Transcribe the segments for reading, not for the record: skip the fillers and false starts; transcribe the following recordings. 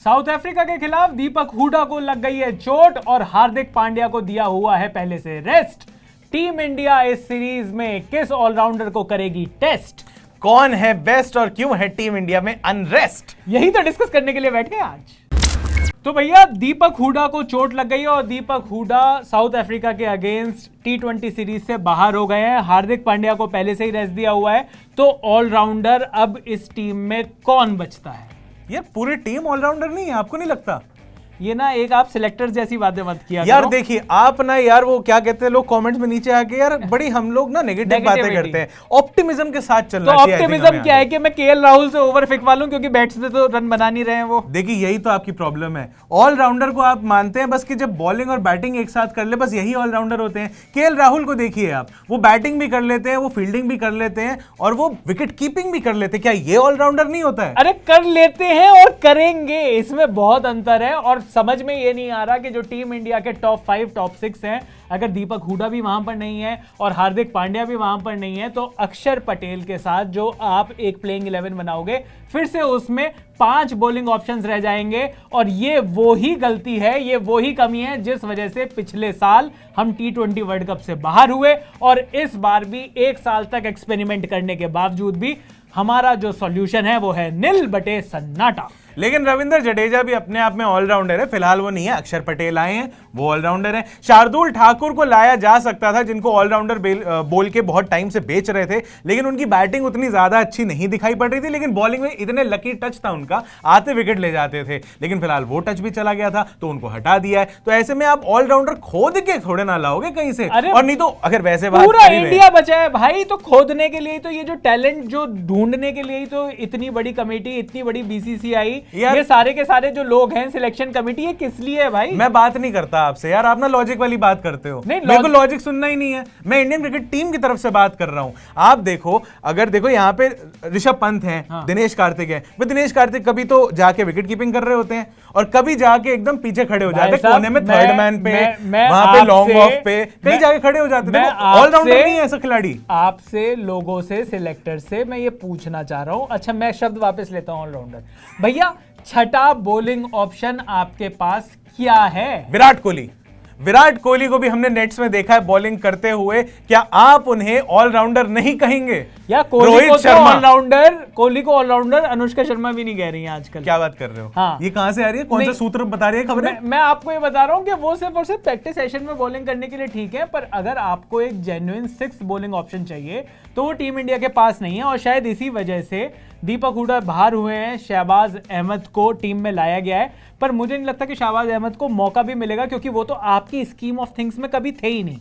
South Africa के खिलाफ दीपक हुडा को लग गई है चोट और हार्दिक पांड्या को दिया हुआ है पहले से रेस्ट। टीम इंडिया इस सीरीज में किस ऑलराउंडर को करेगी टेस्ट? कौन है बेस्ट और क्यों है टीम इंडिया में अनरेस्ट? यही तो डिस्कस करने के लिए बैठे हैं आज। तो भैया दीपक हुडा को चोट लग गई है और दीपक हुडा साउथ अफ्रीका के अगेंस्ट T20 सीरीज से बाहर हो गए हैं। हार्दिक पांड्या को पहले से ही रेस्ट दिया हुआ है। तो ऑलराउंडर अब इस टीम में कौन बचता है? यार पूरी टीम ऑलराउंडर नहीं है, आपको नहीं लगता? ये ना एक आप सिलेक्टर जैसी बातें मत किया यार देखिए आप ना यार वो क्या कहते हैं लोग कमेंट्स में नीचे आके यार बड़ी हम लोग ना नेगेटिव बातें करते हैं। ऑप्टिमिज्म के साथ चलना चाहिए। तो ऑप्टिमिज्म क्या है कि मैं केएल राहुल से ओवर फेंकवा लूं क्योंकि बैट्स से तो रन बना नहीं रहे हैं वो। देखिए यही तो आपकी प्रॉब्लम है। ऑलराउंडर को आप मानते हैं बस कि जब बॉलिंग और बैटिंग एक साथ कर ले बस यही ऑलराउंडर होते हैं। केएल राहुल को देखिए आप, वो बैटिंग भी कर लेते हैं, वो फील्डिंग भी कर लेते हैं और वो विकेट कीपिंग भी कर लेते हैं। क्या ये ऑलराउंडर नहीं होता है? अरे कर लेते हैं और करेंगे, इसमें बहुत अंतर है। और समझ में ये नहीं आ रहा कि जो टीम इंडिया के टॉप 5 टॉप 6 हैं, अगर दीपक हुडा भी वहां पर नहीं है और हार्दिक पांड्या भी वहां पर नहीं है तो अक्षर पटेल के साथ जो आप एक प्लेइंग 11 बनाओगे फिर से उसमें 5 बॉलिंग ऑप्शंस रह जाएंगे। और ये वो ही गलती है, ये वो ही कमी है जिस वजह से पिछले साल हम T20 वर्ल्ड कप से बाहर हुए और इस बार भी 1 साल तक एक्सपेरिमेंट करने के बावजूद भी हमारा जो सॉल्यूशन है वो है नील बटे सन्नाटा। लेकिन रविंद्र जडेजा भी अपने आप में ऑलराउंडर है। फिलहाल वो नहीं है, अक्षर पटेल आए हैं, वो ऑलराउंडर है। शार्दुल ठाकुर को लाया जा सकता था जिनको ऑलराउंडर बोल के बहुत टाइम से बेच रहे थे, लेकिन उनकी बैटिंग उतनी ज्यादा अच्छी नहीं दिखाई पड़ रही थी। लेकिन बॉलिंग में इतने लकी टच था उनका, आते विकेट ले जाते थे। लेकिन फिलहाल वो टच भी चला गया था तो उनको हटा दिया है। तो ऐसे में आप ऑलराउंडर खोद के थोड़े ना लाओगे कहीं से। और नहीं तो अगर वैसे पूरा इंडिया बचा है भाई, तो खोदने के लिए तो ये जो टैलेंट जो ढूंढने के लिए तो इतनी बड़ी कमेटी, इतनी बड़ी बीसीसीआई, ये सारे के सारे जो लोग हैं सिलेक्शन कमेटी, ये किस लिए है भाई? मैं बात नहीं करता आपसे यार, आप ना लॉजिक वाली बात करते हो। मेरे को लॉजिक सुनना ही नहीं है। मैं इंडियन क्रिकेट टीम की तरफ से बात कर रहा हूं। आप देखो, अगर देखो यहाँ पे ऋषभ पंत हैं, हाँ। दिनेश कार्तिक है। दिनेश कार्तिक कभी तो जाके विकेट कीपिंग कर रहे होते हैं और कभी जाके एकदम पीछे खड़े हो जाते हैं कोने में, थर्ड मैन पे, वहां पे लॉन्ग ऑफ पे कहीं जाके खड़े हो जाते हैं। ऑलराउंडर नहीं है ऐसा खिलाड़ी। आपसे, लोगों से, सिलेक्टर से मैं ये पूछना चाह रहा हूं। अच्छा मैं शब्द वापस लेता हूं ऑलराउंडर। भैया छठा बॉलिंग ऑप्शन आपके पास क्या है? विराट कोहली। विराट कोहली को भी हमने नेट्स में देखा है बॉलिंग करते हुए। क्या आप उन्हें ऑलराउंडर नहीं कहेंगे? या कोहली को ऑलराउंडर अनुष्का शर्मा भी नहीं कह रही है आजकल। क्या बात कर रहे हो? हाँ। ये कहां से आ रही है? कौन सा सूत्र बता रही है खबरें? मैं आपको ये बता रहा हूं कि वो सिर्फ और सिर्फ प्रैक्टिस सेशन में बॉलिंग करने के लिए ठीक है, पर अगर आपको एक जेन्युइन 6 बॉलिंग ऑप्शन चाहिए तो वो टीम इंडिया के पास नहीं है। और शायद इसी वजह से दीपक हुडा बाहर हुए हैं। शहबाज अहमद को टीम में लाया गया है, पर मुझे नहीं लगता कि शहबाज अहमद को मौका भी मिलेगा क्योंकि वो तो आपकी स्कीम ऑफ थिंग्स में कभी थे ही नहीं।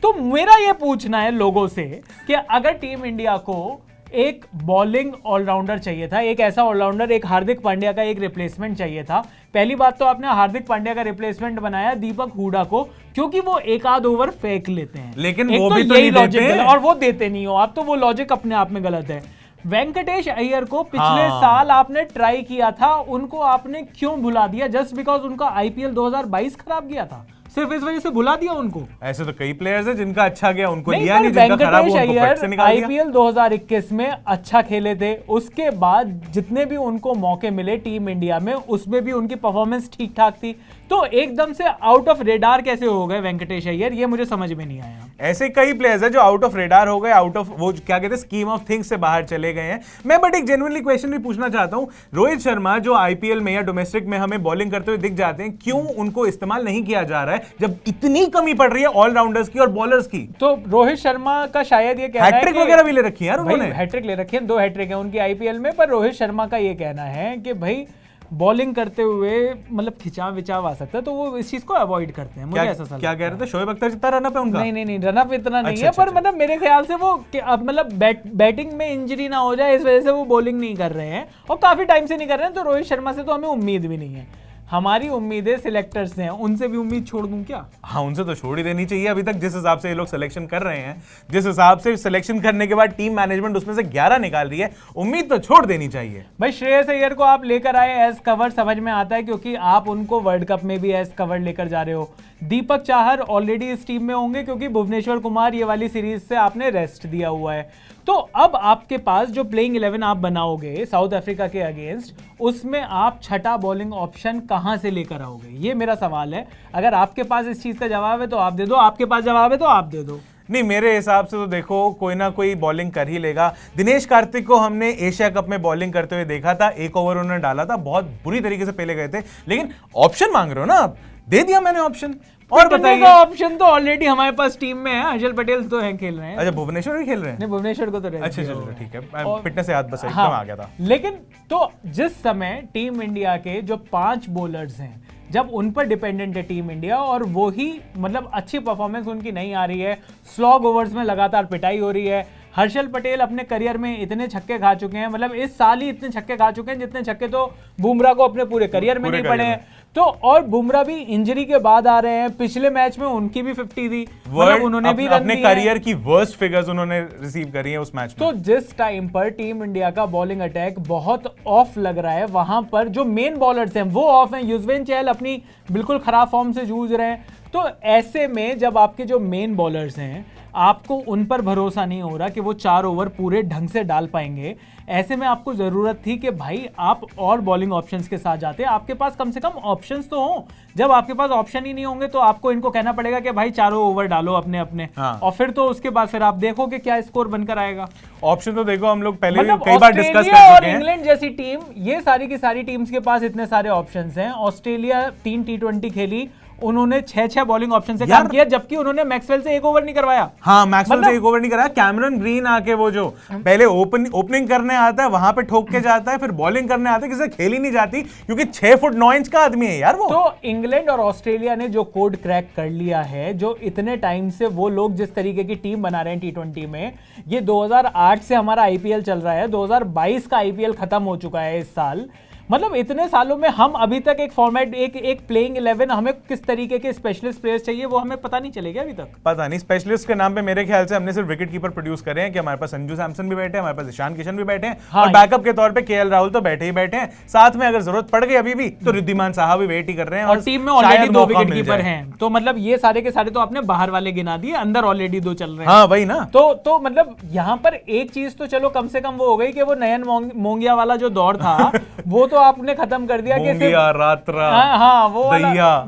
तो मेरा ये पूछना है लोगों से कि अगर टीम इंडिया को एक बॉलिंग ऑलराउंडर चाहिए था, एक ऐसा ऑलराउंडर, एक हार्दिक पांड्या का एक रिप्लेसमेंट चाहिए था। पहली बात तो आपने हार्दिक पांड्या का रिप्लेसमेंट बनाया दीपक हुडा को क्योंकि वो एक आध ओवर फेंक लेते हैं, लेकिन वो भी तो नहीं देते हैं। और वो देते नहीं हो आप, तो वो लॉजिक अपने आप में गलत है। वेंकटेश अय्यर को पिछले साल आपने ट्राई किया था, उनको आपने क्यों भुला दिया? जस्ट बिकॉज उनका आईपीएल 2022 खराब गया था, सिर्फ इस वजह से भुला दिया उनको? ऐसे तो कई प्लेयर्स हैं जिनका अच्छा गया उनको लिया नहीं, जिनका खराब हुआ उनको पट से निकाल दिया। आईपीएल 2021 में अच्छा खेले थे, उसके बाद जितने भी उनको मौके मिले टीम इंडिया में उसमें भी उनकी परफॉर्मेंस ठीक ठाक थी। तो एकदम से आउट ऑफ रेडार कैसे हो गए वेंकटेश अय्यर? ये मुझे समझ में नहीं आया। ऐसे कई प्लेयर्स हैं जो आउट ऑफ रेडार हो गए, आउट ऑफ वो क्या कहते हैं स्कीम ऑफ थिंग्स से बाहर चले गए हैं। मैं बट एक जेन्युइनली क्वेश्चन भी पूछना चाहता हूं। रोहित शर्मा जो आईपीएल में या डोमेस्टिक में हमें बॉलिंग करते हुए दिख जाते हैं, क्यों उनको इस्तेमाल नहीं किया जा रहा है जब इतनी कमी पड़ रही है ऑलराउंडर्स की और बॉलर्स की? तो रोहित शर्मा का शायद ये कहना है, हैट्रिक वगैरह भी ले रखी है यार उन्होंने। हैट्रिक ले रखी है, 2 हैट्रिक है उनकी आईपीएल में। पर रोहित शर्मा का ये कहना है कि भाई बॉलिंग करते हुए मतलब खिंचाव विचाव आ सकता है, तो वो इस चीज को अवॉइड करते हैं। मुझे ऐसा क्या कह रहे थे? शोएब अख्तर जितना रनअप है उनका? नहीं रनअप इतना नहीं है, पर मतलब मेरे ख्याल से वो मतलब बैटिंग में इंजरी ना हो जाए इस वजह से वो बॉलिंग नहीं कर रहे हैं और काफी टाइम से नहीं कर रहे हैं। तो रोहित शर्मा से तो हमें उम्मीद भी नहीं है। हमारी उम्मीदें सिलेक्टर्स से हैं, उनसे भी उम्मीद छोड़ दूं क्या? हाँ, उनसे तो छोड़ ही देनी चाहिए। अभी तक जिस हिसाब से ये लोग सिलेक्शन कर रहे हैं, जिस हिसाब से सिलेक्शन करने के बाद टीम मैनेजमेंट उसमें से 11 निकाल रही है, उम्मीद तो छोड़ देनी चाहिए। भाई श्रेयस अय्यर को आप लेकर आए एज कवर, समझ में आता है क्योंकि आप उनको वर्ल्ड कप में भी एज कवर लेकर जा रहे हो। दीपक चाहर ऑलरेडी इस टीम में होंगे क्योंकि भुवनेश्वर कुमार ये वाली सीरीज से आपने रेस्ट दिया हुआ है। तो अब आपके पास जो प्लेइंग 11 आप बनाओगे साउथ अफ्रीका के अगेंस्ट, उसमें आप छठा बॉलिंग ऑप्शन कहां से लेकर आओगे, ये मेरा सवाल है। अगर आपके पास इस चीज का जवाब है तो आप दे दो, आपके पास जवाब है तो आप दे दो। नहीं, मेरे हिसाब से तो देखो कोई ना कोई बॉलिंग कर ही लेगा। दिनेश कार्तिक को हमने एशिया कप में बॉलिंग करते हुए देखा था, एक ओवर उन्होंने डाला था, बहुत बुरी तरीके से पहले गए थे, लेकिन ऑप्शन मांग रहे हो ना आप, दे दिया मैंने ऑप्शन। और बताइए, ऑप्शन तो ऑलरेडी हमारे पास टीम में है, हर्षल पटेल तो है, खेल रहे हैं। अच्छा, भुवनेश्वर भी खेल रहे हैं? नहीं, भुवनेश्वर को तो अच्छा चलो ठीक है, फिटनेस से याद बस एकदम आ गया था। लेकिन तो जिस समय टीम इंडिया के जो 5 बॉलर्स हैं, जब उन पर डिपेंडेंट है टीम इंडिया और वो ही मतलब अच्छी परफॉर्मेंस उनकी नहीं आ रही है, स्लॉग ओवर्स में लगातार पिटाई हो रही है। हर्षल पटेल अपने करियर में इतने छक्के खा चुके हैं, मतलब इस साल ही इतने छक्के खा चुके हैं जितने छक्के तो बुमराह को अपने पूरे करियर में नहीं पड़े हैं। तो और बुमराह भी इंजरी के बाद आ रहे हैं, पिछले मैच में उनकी भी 50 थी, मतलब उन्होंने भी अपने करियर की वर्स्ट फिगर्स उन्होंने रिसीव करी है उस मैच में। तो जिस टाइम पर टीम इंडिया का बॉलिंग अटैक बहुत ऑफ लग रहा है, वहां पर जो मेन बॉलर्स हैं वो ऑफ हैं। युजवेंद्र चहल अपनी बिल्कुल खराब फॉर्म से जूझ रहे हैं। तो ऐसे में जब आपके जो मेन बॉलर्स हैं, आपको उन पर भरोसा नहीं हो रहा कि वो 4 ओवर पूरे ढंग से डाल पाएंगे, ऐसे में आपको जरूरत थी कि भाई आप और बॉलिंग ऑप्शंस के साथ जाते, आपके पास कम से कम ऑप्शंस तो हों। जब आपके पास ऑप्शन ही नहीं होंगे तो आपको इनको कहना पड़ेगा कि भाई 4 ओवर डालो अपने अपने। हाँ। और फिर तो उसके बाद फिर आप देखो कि क्या स्कोर बनकर आएगा। ऑप्शन तो देखो, हम लोग पहले मतलब कई बार डिस्कस कर ऑस्ट्रेलिया और चुके हैं। इंग्लैंड जैसी टीम, ये सारी की सारी टीम्स के पास इतने सारे ऑप्शंस हैं। ऑस्ट्रेलिया 3 T20 खेली, उन्होंने 6 बॉलिंग ऑप्शन से काम किया, जबकि उन्होंने मैक्सवेल से 1 ओवर नहीं करवाया। हाँ, मैक्सवेल से 1 ओवर नहीं कराया। कैमरन ग्रीन आके वो जो पहले ओपनिंग करने आता है वहां पे ठोक के जाता है, फिर बॉलिंग करने आता है, किसी से खेल ही नहीं जाती क्योंकि 6 फुट 9 इंच का आदमी है यार वो। तो इंग्लैंड और ऑस्ट्रेलिया ने जो कोड क्रैक कर लिया है, जो इतने टाइम से वो लोग जिस तरीके की टीम बना रहे हैं T20 में, ये 2008 से हमारा IPL चल रहा है, 2022 का IPL खत्म हो चुका है इस साल। मतलब इतने सालों में हम अभी तक एक फॉर्मेट, एक प्लेइंग 11, हमें किस तरीके के स्पेशलिस्ट प्लेयर्स चाहिए वो हमें पता नहीं चलेगा अभी तक। पता नहीं, स्पेशलिस्ट के नाम पे मेरे ख्याल से हमने सिर्फ विकेट कीपर प्रोड्यूस करे हैं कि हमारे पास संजू सैमसन भी बैठे हैं, हमारे पास ईशान किशन भी बैठे हैं, हाँ, और बैकअप के तौर पे KL राहुल तो बैठे ही बैठे हैं। साथ में अगर जरूरत पड़ गई अभी भी तो रिद्धिमान साहा भी वेट ही कर रहे हैं, और टीम में ऑलरेडी 2 विकेट कीपर हैं। तो मतलब ये सारे के सारे तो आपने बाहर वाले गिना दिए, अंदर ऑलरेडी 2 चल रहे हैं। हाँ वही ना। तो मतलब यहाँ पर एक चीज तो चलो कम से कम वो हो गई कि वो नयन मोंगिया वाला जो दौर था वो तो आपने खत्म कर दिया कि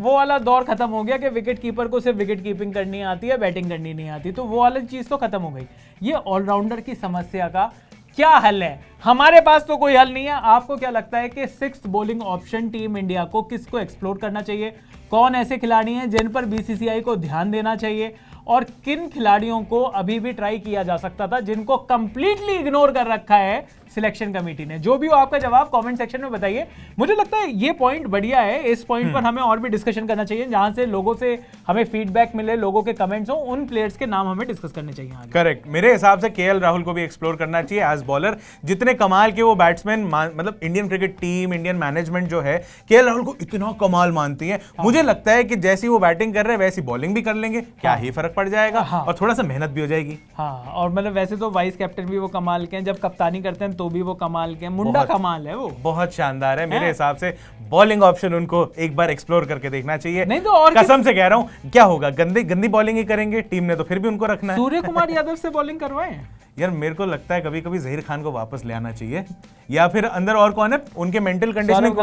वो वाला दौर खत्म हो गया कि विकेट कीपर को सिर्फ विकेट कीपिंग करनी आती है, बैटिंग करनी नहीं आती। तो वो वाली चीज तो खत्म हो गई। ये ऑलराउंडर की समस्या का क्या हल है? हमारे पास तो कोई हल नहीं है। आपको क्या लगता है कि 6th bowling option team India को किसको एक्सप्लोर करना चाहिए? कौन ऐसे खिलाड़ी हैं जिन पर BCCI को ध्यान देना चाहिए, और किन खिलाड़ियों को अभी भी ट्राई किया जा सकता था जिनको कंप्लीटली इग्नोर कर रखा है सिलेक्शन कमेटी ने? जो भी हो आपका जवाब कमेंट सेक्शन में बताइए। मुझे लगता है ये पॉइंट बढ़िया है, इस पॉइंट पर हमें और भी डिस्कशन करना चाहिए, जहां से लोगों से हमें फीडबैक मिले, लोगों के कमेंट्स हो, उन प्लेयर्स के नाम हमें डिस्कस करने चाहिए आगे। करेक्ट, मेरे हिसाब से KL राहुल को भी एक्सप्लोर करना चाहिए एज बॉलर। जितने कमाल के वो बैट्समैन, मतलब Indian cricket team, Indian management जो है KL राहुल को इतना कमाल मानती है, मुझे लगता है कि जैसी वो बैटिंग कर रहे हैं वैसी बॉलिंग भी कर लेंगे, क्या ही फर्क पड़ जाएगा, और थोड़ा सा मेहनत भी हो जाएगी। हाँ, और मतलब वैसे तो वाइस कैप्टन भी वो कमाल के हैं, जब कप्तानी करते हैं तो भी वो कमाल के हैं, मुंडा कमाल है वो, बहुत शानदार है। मेरे हिसाब से बॉलिंग ऑप्शन उनको एक बार एक्सप्लोर करके देखना चाहिए। नहीं तो और कसम से कह रहा हूं, क्या होगा, गंदी बॉलिंग ही करेंगे, टीम ने तो फिर भी उनको रखना है। सूर्य कुमार यादव से बॉलिंग करवाएं यार, मेरे को लगता है कभी कभी जहीर खान को वापस ले आना चाहिए, या फिर अंदर और कौन है उनके मेंटल कंडीशनिंग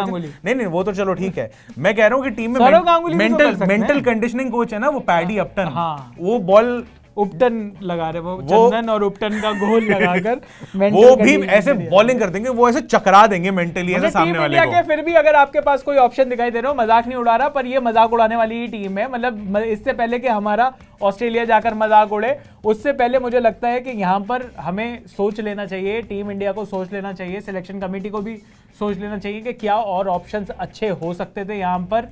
नहीं वो तो चलो ठीक है। मैं कह रहा हूं कि टीम में मेंटल कंडीशनिंग कोच है ना, वो पैडी अपटन, वो बॉल उपटन लगा रहे, वो चंदन और उपटन का घोल लगाकर वो भी ऐसे बॉलिंग कर देंगे, वो ऐसे चकरा देंगे मेंटली ऐसे सामने वाले को। फिर भी अगर आपके पास कोई ऑप्शन दिखाई दे रहा हो, मजाक नहीं उड़ा रहा, पर ये मजाक उड़ाने वाली ही टीम है। मतलब इससे पहले कि हमारा ऑस्ट्रेलिया जाकर मजाक उड़े, उससे पहले मुझे लगता है कि यहाँ पर हमें सोच लेना चाहिए, टीम इंडिया को सोच लेना चाहिए, सिलेक्शन कमेटी को भी सोच लेना चाहिए कि क्या और ऑप्शंस अच्छे हो सकते थे यहाँ पर।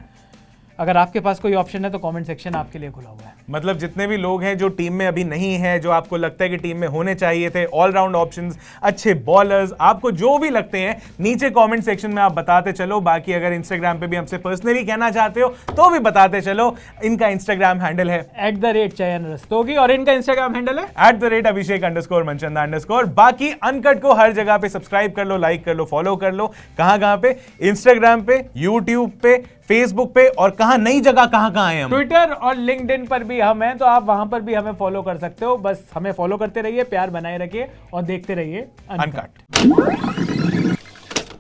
अगर आपके पास कोई ऑप्शन है तो कमेंट सेक्शन आपके लिए खुला हुआ है। मतलब जितने भी लोग हैं जो टीम में अभी नहीं है, जो आपको लगता है कि टीम में होने चाहिए थे, ऑलराउंड ऑप्शंस, अच्छे बॉलर्स, आपको जो भी लगते हैं नीचे कमेंट सेक्शन में आप बताते चलो। बाकी अगर इंस्टाग्राम पे भी हमसे पर्सनली कहना चाहते हो तो भी बताते चलो। इनका इंस्टाग्राम हैंडल है @चयन रस्तोगी और इनका इंस्टाग्राम हैंडल है @Abhishek_Manchanda_। बाकी अनकट को हर जगह पे सब्सक्राइब कर लो, लाइक कर लो, फॉलो कर लो। कहां पे? इंस्टाग्राम पे, यूट्यूब पे, फेसबुक पे, और कहां नई जगह कहां हैं हम? ट्विटर और लिंक्डइन पर भी हम हैं, तो आप वहां पर भी हमें फॉलो कर सकते हो। बस हमें फॉलो करते रहिए, प्यार बनाए रखिए और देखते रहिए अनकट।